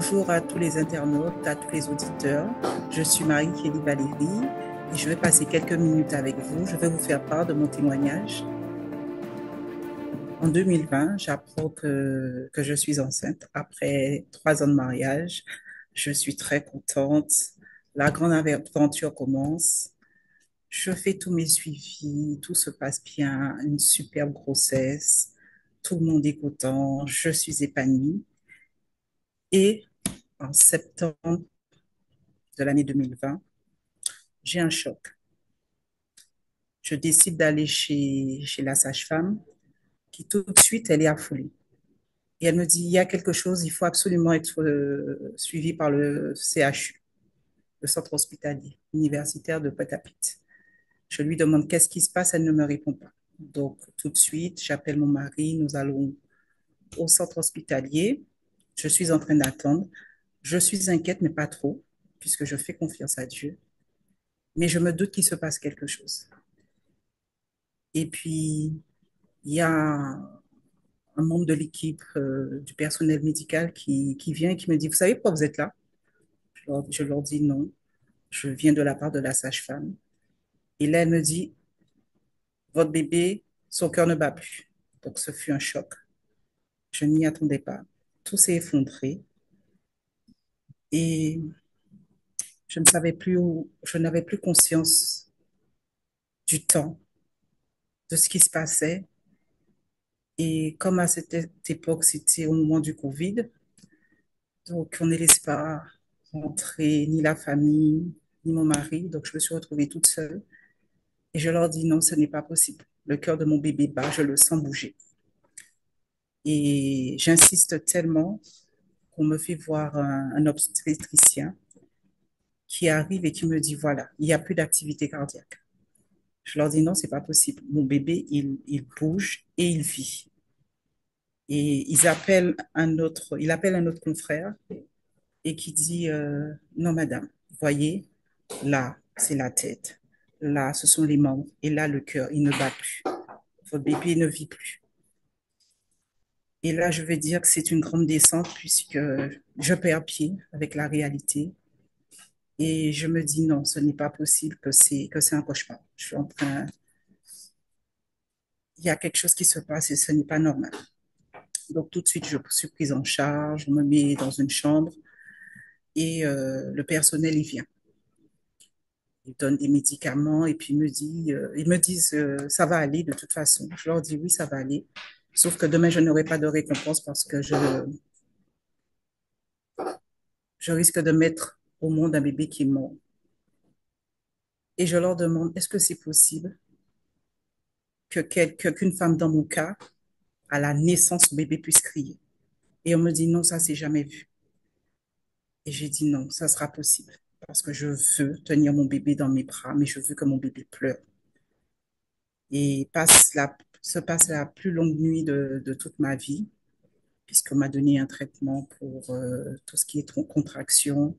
Bonjour à tous les internautes, à tous les auditeurs. Je suis Marie-Kélie Valérie et je vais passer quelques minutes avec vous. Je vais vous faire part de mon témoignage. En 2020, j'apprends que je suis enceinte après 3 ans de mariage. Je suis très contente. La grande aventure commence. Je fais tous mes suivis, tout se passe bien, une superbe grossesse, tout le monde est content, je suis épanouie. Et en septembre de l'année 2020, j'ai un choc. Je décide d'aller chez la sage-femme qui tout de suite, elle est affolée. Et elle me dit, il y a quelque chose, il faut absolument être suivi par le CHU, le centre hospitalier universitaire de Pointe-à-Pitre. Je lui demande qu'est-ce qui se passe, elle ne me répond pas. Donc, tout de suite, j'appelle mon mari, nous allons au centre hospitalier. Je suis en train d'attendre. Je suis inquiète, mais pas trop, puisque je fais confiance à Dieu. Mais je me doute qu'il se passe quelque chose. Et puis, il y a un membre de l'équipe du personnel médical qui vient et qui me dit, vous savez pourquoi vous êtes là? Je leur dis non, je viens de la part de la sage-femme. Et là, elle me dit, votre bébé, son cœur ne bat plus. Donc, ce fut un choc. Je n'y attendais pas. Tout s'est effondré et je ne savais plus où, je n'avais plus conscience du temps, de ce qui se passait. Et comme à cette époque, c'était au moment du Covid, donc on ne laisse pas rentrer ni la famille, ni mon mari. Donc je me suis retrouvée toute seule. Et je leur dis non, ce n'est pas possible. Le cœur de mon bébé bat, je le sens bouger. Et j'insiste tellement qu'on me fait voir un obstétricien qui arrive et qui me dit, voilà, il n'y a plus d'activité cardiaque. Je leur dis non, c'est pas possible. Mon bébé, il bouge et il vit. Et il appelle un autre confrère et qui dit, non, madame, voyez, là, c'est la tête. Là, ce sont les membres. Et là, le cœur, il ne bat plus. Votre bébé ne vit plus. Et là, je vais dire que c'est une grande descente puisque je perds pied avec la réalité. Et je me dis non, ce n'est pas possible que c'est un cauchemar. Je suis en train, il y a quelque chose qui se passe et ce n'est pas normal. Donc tout de suite, je suis prise en charge, on me met dans une chambre et le personnel, il vient. Ils donnent des médicaments et puis ils me disent ça va aller de toute façon. Je leur dis oui, ça va aller. Sauf que demain, je n'aurai pas de récompense parce que je risque de mettre au monde un bébé qui est mort. Et je leur demande, est-ce que c'est possible qu'une femme dans mon cas, à la naissance, son bébé puisse crier? Et on me dit, non, ça, c'est jamais vu. Et j'ai dit, non, ça sera possible. Parce que je veux tenir mon bébé dans mes bras, mais je veux que mon bébé pleure. Et se passe la plus longue nuit de toute ma vie, puisqu'on m'a donné un traitement pour tout ce qui est contraction.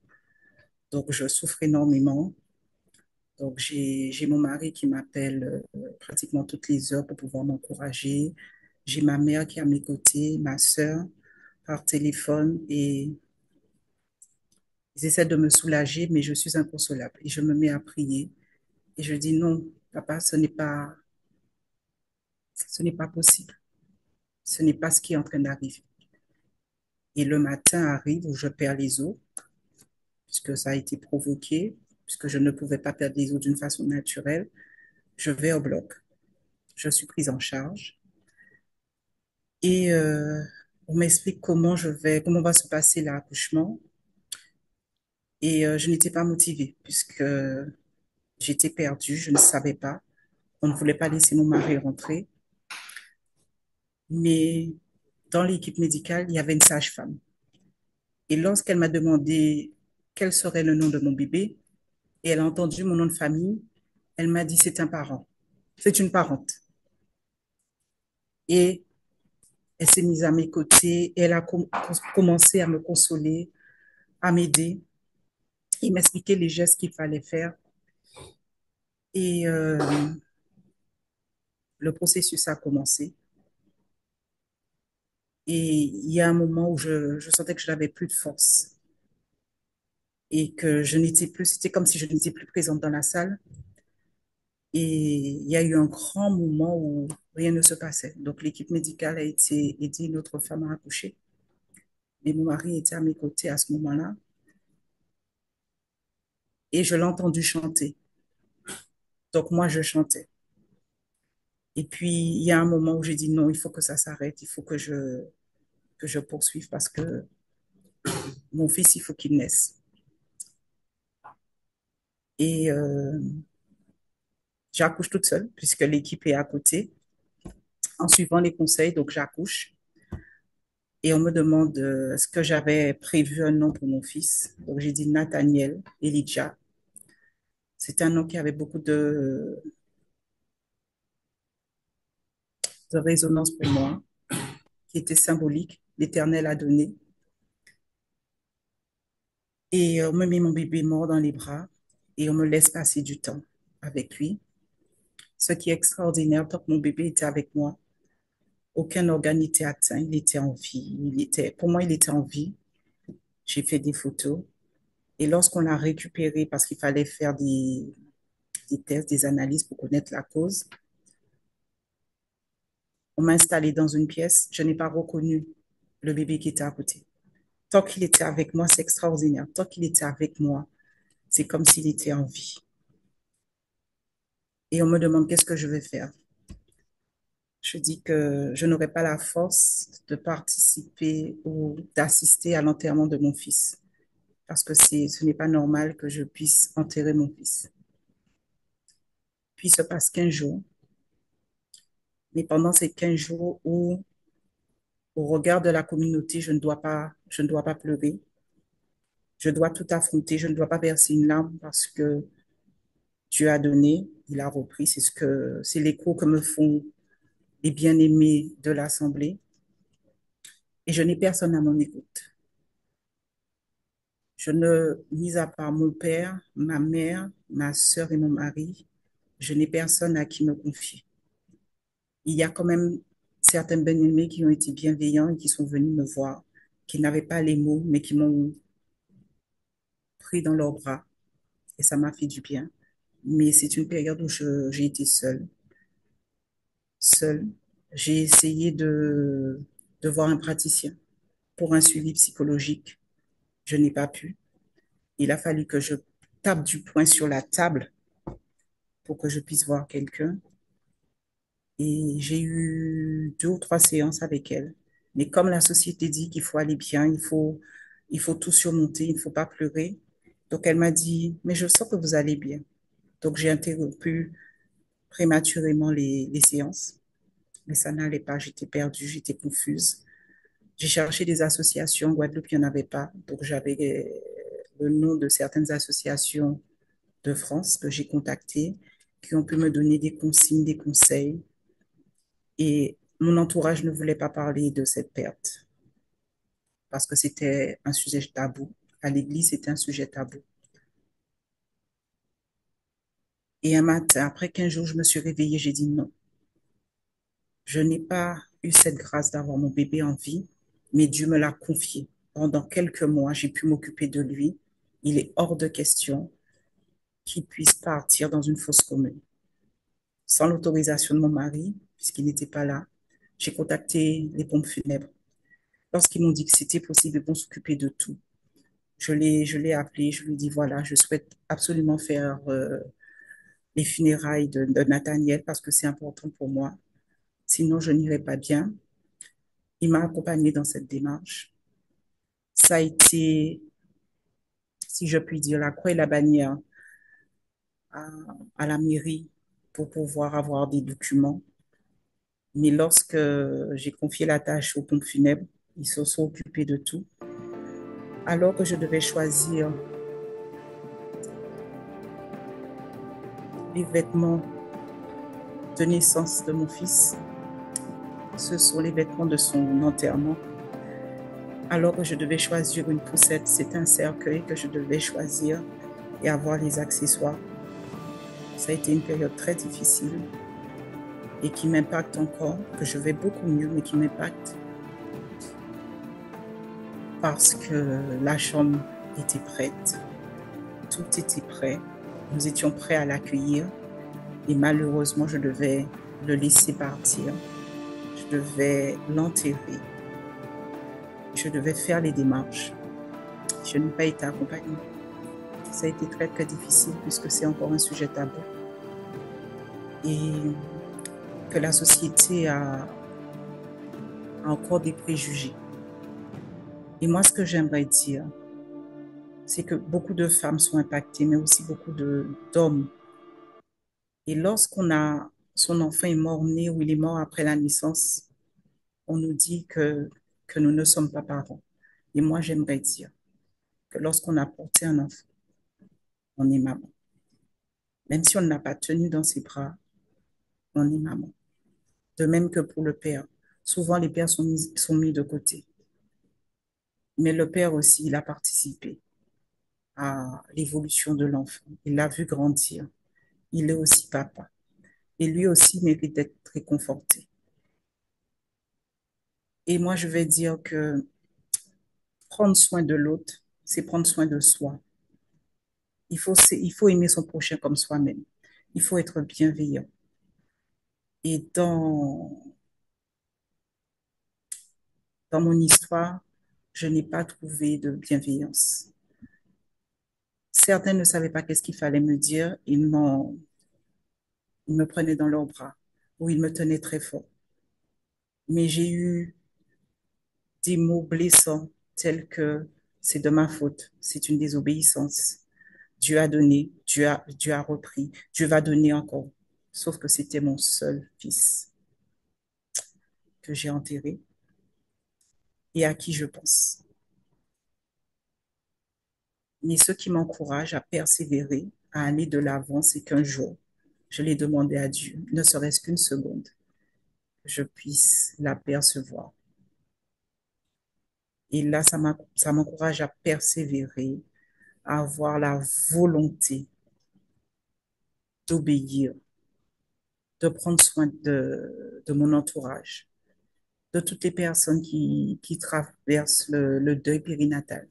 Donc, je souffre énormément. Donc, j'ai mon mari qui m'appelle pratiquement toutes les heures pour pouvoir m'encourager. J'ai ma mère qui est à mes côtés, ma sœur par téléphone et ils essaient de me soulager, mais je suis inconsolable. Et je me mets à prier et je dis non, papa, ce n'est pas possible. Ce n'est pas ce qui est en train d'arriver. Et le matin arrive où je perds les os, puisque ça a été provoqué, puisque je ne pouvais pas perdre les os d'une façon naturelle. Je vais au bloc. Je suis prise en charge. Et on m'explique comment va se passer l'accouchement. Et je n'étais pas motivée puisque j'étais perdue, je ne savais pas. On ne voulait pas laisser mon mari rentrer. Mais dans l'équipe médicale, il y avait une sage-femme. Et lorsqu'elle m'a demandé quel serait le nom de mon bébé, et elle a entendu mon nom de famille, elle m'a dit c'est un parent, c'est une parente. Et elle s'est mise à mes côtés, et elle a commencé à me consoler, à m'aider. Il m'expliquait les gestes qu'il fallait faire. Et le processus a commencé. Et il y a un moment où je sentais que je n'avais plus de force et que je n'étais plus, c'était comme si je n'étais plus présente dans la salle. Et il y a eu un grand moment où rien ne se passait. Donc l'équipe médicale a été aidée, une autre femme a accouché. Et mon mari était à mes côtés à ce moment-là. Et je l'ai entendu chanter. Donc moi, je chantais. Et puis, il y a un moment où j'ai dit non, il faut que ça s'arrête, il faut que je poursuive parce que mon fils, il faut qu'il naisse. Et j'accouche toute seule puisque l'équipe est à côté. En suivant les conseils, donc j'accouche. Et on me demande est-ce que j'avais prévu un nom pour mon fils. Donc j'ai dit Nathaniel Elijah. C'est un nom qui avait beaucoup de résonance pour moi, qui était symbolique. L'Éternel a donné. Et on me met mon bébé mort dans les bras et on me laisse passer du temps avec lui. Ce qui est extraordinaire, tant que mon bébé était avec moi, aucun organe n'était atteint, il était en vie. Pour moi, il était en vie. J'ai fait des photos. Et lorsqu'on l'a récupéré, parce qu'il fallait faire des tests, des analyses pour connaître la cause, on m'a installé dans une pièce. Je n'ai pas reconnu le bébé qui était à côté. Tant qu'il était avec moi, c'est extraordinaire. Tant qu'il était avec moi, c'est comme s'il était en vie. Et on me demande qu'est-ce que je vais faire. Je dis que je n'aurai pas la force de participer ou d'assister à l'enterrement de mon fils parce que ce n'est pas normal que je puisse enterrer mon fils. Puis il se passe 15 jours, mais pendant ces 15 jours où, au regard de la communauté, je ne dois pas pleurer, je dois tout affronter, je ne dois pas verser une larme parce que Dieu a donné, il a repris, c'est l'écho que me font les bien-aimés de l'Assemblée et je n'ai personne à mon écoute. Je ne, mis à part mon père, ma mère, ma sœur et mon mari, je n'ai personne à qui me confier. Il y a quand même certains bien-aimés qui ont été bienveillants et qui sont venus me voir, qui n'avaient pas les mots, mais qui m'ont pris dans leurs bras et ça m'a fait du bien. Mais c'est une période où j'ai été seule, seule. J'ai essayé de voir un praticien pour un suivi psychologique. Je n'ai pas pu. Il a fallu que je tape du poing sur la table pour que je puisse voir quelqu'un. Et j'ai eu 2 ou 3 séances avec elle. Mais comme la société dit qu'il faut aller bien, il faut tout surmonter, il ne faut pas pleurer. Donc elle m'a dit, mais je sens que vous allez bien. Donc j'ai interrompu prématurément les séances. Mais ça n'allait pas, j'étais perdue, j'étais confuse. J'ai cherché des associations, en Guadeloupe, il n'y en avait pas. Donc j'avais le nom de certaines associations de France que j'ai contactées, qui ont pu me donner des consignes, des conseils. Et mon entourage ne voulait pas parler de cette perte parce que c'était un sujet tabou. À l'église, c'était un sujet tabou. Et un matin, après 15 jours, je me suis réveillée, j'ai dit non. Je n'ai pas eu cette grâce d'avoir mon bébé en vie, mais Dieu me l'a confié. Pendant quelques mois, j'ai pu m'occuper de lui. Il est hors de question qu'il puisse partir dans une fosse commune. Sans l'autorisation de mon mari, puisqu'il n'était pas là, j'ai contacté les pompes funèbres. Lorsqu'ils m'ont dit que c'était possible, ils vont s'occuper de tout. Je l'ai appelé, je lui ai dit, voilà, je souhaite absolument faire les funérailles de Nathaniel parce que c'est important pour moi. Sinon, je n'irai pas bien. Il m'a accompagné dans cette démarche. Ça a été, si je puis dire, la croix et la bannière à, à la mairie pour pouvoir avoir des documents. Mais lorsque j'ai confié la tâche aux pompes funèbres, ils se sont occupés de tout. Alors que je devais choisir les vêtements de naissance de mon fils, ce sont les vêtements de son enterrement. Alors que je devais choisir une poussette, c'est un cercueil que je devais choisir et avoir les accessoires. Ça a été une période très difficile et qui m'impacte encore, que je vais beaucoup mieux, mais qui m'impacte. parce que la chambre était prête, tout était prêt, nous étions prêts à l'accueillir et malheureusement je devais le laisser partir, je devais l'enterrer, je devais faire les démarches. Je n'ai pas été accompagnée. Ça a été très très difficile puisque c'est encore un sujet tabou et que la société a encore des préjugés. Et moi, ce que j'aimerais dire, c'est que beaucoup de femmes sont impactées, mais aussi beaucoup d'hommes. Et lorsqu'on a son enfant est mort-né ou il est mort après la naissance, on nous dit que nous ne sommes pas parents. Et moi, j'aimerais dire que lorsqu'on a porté un enfant, on est maman. Même si on ne l'a pas tenu dans ses bras, on est maman. De même que pour le père. Souvent, les pères sont mis de côté. Mais le père aussi, il a participé à l'évolution de l'enfant. Il l'a vu grandir. Il est aussi papa. Et lui aussi mérite d'être réconforté. Et moi, je vais dire que prendre soin de l'autre, c'est prendre soin de soi. Il faut aimer son prochain comme soi-même. Il faut être bienveillant. Et dans mon histoire, je n'ai pas trouvé de bienveillance. Certains ne savaient pas qu'est-ce qu'il fallait me dire. Ils me prenaient dans leurs bras ou ils me tenaient très fort. Mais j'ai eu des mots blessants tels que c'est de ma faute, c'est une désobéissance. Dieu a donné, Dieu a repris, Dieu va donner encore. Sauf que c'était mon seul fils que j'ai enterré et à qui je pense. Mais ce qui m'encourage à persévérer, à aller de l'avant, c'est qu'un jour, je l'ai demandé à Dieu, ne serait-ce qu'une seconde, que je puisse l'apercevoir. Et là, ça m'encourage à persévérer, à avoir la volonté d'obéir, de prendre soin de mon entourage, de toutes les personnes qui traversent le deuil périnatal.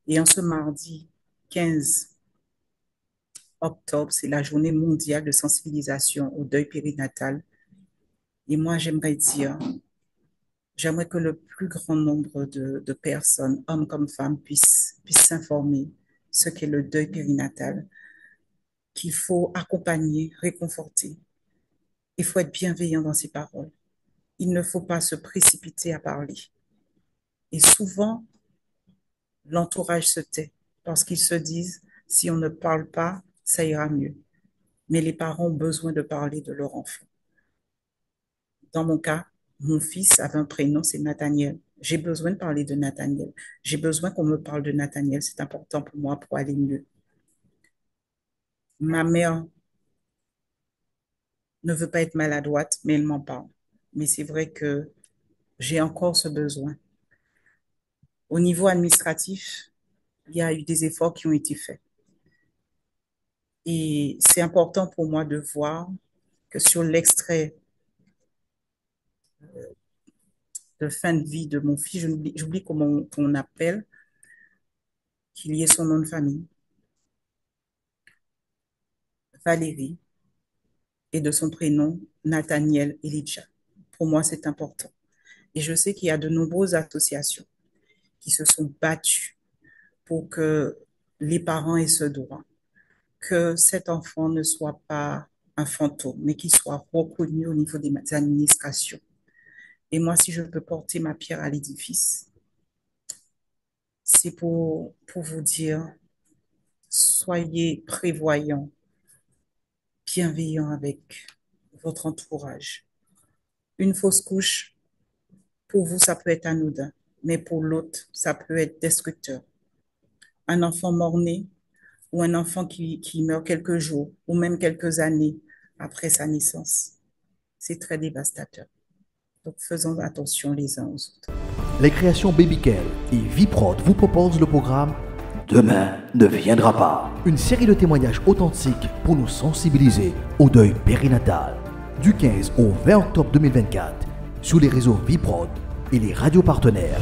Et en ce mardi 15 octobre, c'est la journée mondiale de sensibilisation au deuil périnatal. Et moi, j'aimerais que le plus grand nombre de personnes, hommes comme femmes, puissent s'informer ce qu'est le deuil périnatal, qu'il faut accompagner, réconforter. Il faut être bienveillant dans ses paroles. Il ne faut pas se précipiter à parler. Et souvent, l'entourage se tait parce qu'ils se disent, si on ne parle pas, ça ira mieux. Mais les parents ont besoin de parler de leur enfant. Dans mon cas, mon fils avait un prénom, c'est Nathaniel. J'ai besoin de parler de Nathaniel. J'ai besoin qu'on me parle de Nathaniel. C'est important pour moi pour aller mieux. Ma mère ne veut pas être maladroite, mais elle m'en parle. Mais c'est vrai que j'ai encore ce besoin. Au niveau administratif, il y a eu des efforts qui ont été faits. Et c'est important pour moi de voir que sur l'extrait de fin de vie de mon fils, j'oublie comment on appelle, qu'il y ait son nom de famille, Valérie, et de son prénom, Nathaniel Elijah. Pour moi, c'est important. Et je sais qu'il y a de nombreuses associations qui se sont battues pour que les parents aient ce droit, que cet enfant ne soit pas un fantôme, mais qu'il soit reconnu au niveau des administrations. Et moi, si je peux porter ma pierre à l'édifice, c'est pour vous dire, soyez prévoyants, bienveillants avec votre entourage. Une fausse couche, pour vous, ça peut être anodin, mais pour l'autre, ça peut être destructeur. Un enfant mort-né ou un enfant qui meurt quelques jours ou même quelques années après sa naissance, c'est très dévastateur. Donc faisons attention les uns aux autres. Les créations Babycare et Viprod vous proposent le programme Demain ne viendra pas. Une série de témoignages authentiques pour nous sensibiliser au deuil périnatal. Du 15 au 20 octobre 2024 sur les réseaux Viprod et les radios partenaires.